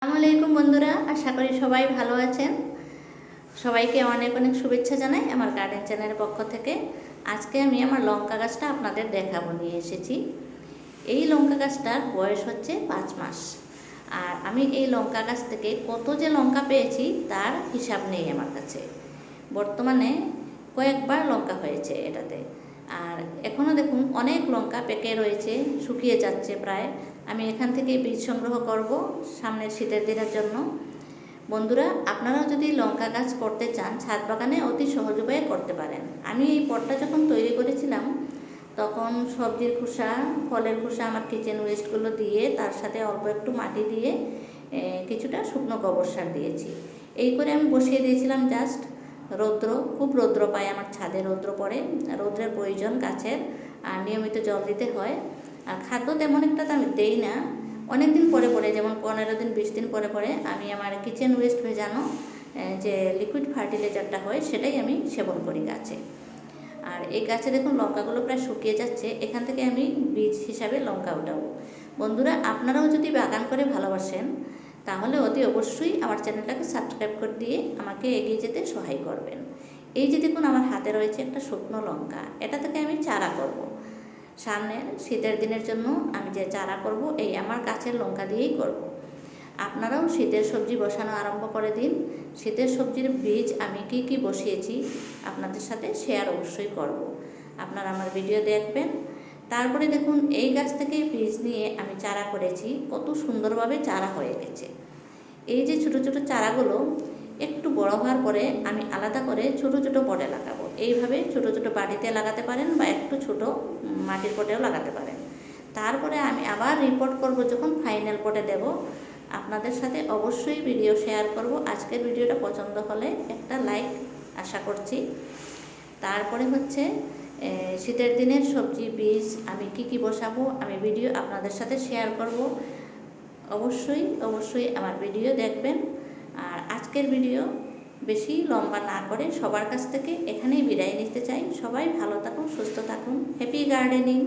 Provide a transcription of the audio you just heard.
আসসালামু আলাইকুম বন্ধুরা, আশা করি সবাই ভালো আছেন। সবাইকে অনেক অনেক শুভেচ্ছা জানাই আমার গার্ডেন চ্যানেলের পক্ষ থেকে। আজকে আমি আমার লঙ্কা গাছটা আপনাদের দেখাবো নিয়ে এসেছি। এই লঙ্কা গাছটার বয়স হচ্ছে 5 মাস। আর আমি এই লঙ্কা গাছ থেকে কত যে লঙ্কা পেয়েছি তার হিসাব নেই আমার কাছে। বর্তমানে কয়েকবার লঙ্কা হয়েছে এটাতে। আর এখনও দেখুন অনেক লঙ্কা পেকে রয়েছে, শুকিয়ে যাচ্ছে প্রায়। আমি এখান থেকে বীজ সংগ্রহ করব সামনের শীতের দিনের জন্য। বন্ধুরা, আপনারাও যদি লঙ্কা গাছ করতে চান ছাদ বাগানে অতি সহজ উপায়ে করতে পারেন। আমি এই পটটা যখন তৈরি করেছিলাম তখন সবজির খোসা, ফলের খোসা, আমার কিচেন ওয়েস্টগুলো দিয়ে তার সাথে অল্প একটু মাটি দিয়ে কিছুটা শুকনো গোবর সার দিয়েছি। এই করে আমি বসিয়ে দিয়েছিলাম জাস্ট। খুব রৌদ্র পায় আমার ছাদে, রৌদ্র পড়ে, রৌদ্রের প্রয়োজন গাছের, আর নিয়মিত জল দিতে হয়। আর খাদ্য তেমন একটা তো আমি দেই না, অনেক দিন পরে পরে, যেমন 15 দিন 20 দিন পরে পরে আমি আমার কিচেন ওয়েস্ট ভেজানো যে লিকুইড ফার্টিলাইজারটা হয় সেটাই আমি সেবন করি গাছে। আর এই গাছে দেখুন লঙ্কাগুলো প্রায় শুকিয়ে যাচ্ছে, এখান থেকে আমি বীজ হিসাবে লঙ্কা উঠাবো। বন্ধুরা, আপনারাও যদি বাগান করে ভালোবাসেন তাহলে অতি অবশ্যই আমার চ্যানেলটাকে সাবস্ক্রাইব করে দিয়ে আমাকে এগিয়ে যেতে সহায় করবেন। এই যে দেখুন আমার হাতে রয়েছে একটা শুকনো লঙ্কা, এটা থেকে আমি চারা করব। সামনের শীতের দিনের জন্য আমি যে চারা করব এই আমার গাছের লঙ্কা দিয়েই করব। আপনারাও শীতের সবজি বসানো আরম্ভ করে দিন। শীতের সবজির বীজ আমি কি কি বসিয়েছি আপনাদের সাথে শেয়ার অবশ্যই করব। আপনারা আমার ভিডিও দেখবেন। তারপরে দেখুন এই গাছ থেকে বীজ নিয়ে আমি চারা করেছি, কত সুন্দরভাবে চারা হয়ে গেছে। এই যে ছোটো ছোটো চারাগুলো একটু বড় হওয়ার পরে আমি আলাদা করে ছোটো ছোটো পটে লাগাবো। এইভাবে ছোটো ছোটো বাটিতে লাগাতে পারেন বা একটু ছোটো মাটির পটেও লাগাতে পারেন। তারপরে আমি আবার রিপোর্ট করব যখন ফাইনাল পটে দেব, আপনাদের সাথে অবশ্যই ভিডিও শেয়ার করব। আজকের ভিডিওটা পছন্দ হলে একটা লাইক আশা করছি। তারপরে হচ্ছে শীতের দিনের সবজি বীজ আমি কি কি বসাবো আমি ভিডিও আপনাদের সাথে শেয়ার করব। অবশ্যই অবশ্যই আমার ভিডিও দেখবেন। আর আজকের ভিডিও বেশি লম্বা না করে সবার কাছ থেকে এখানেই বিদায় নিতে চাই। সবাই ভালো থাকুন, সুস্থ থাকুন। Happy gardening.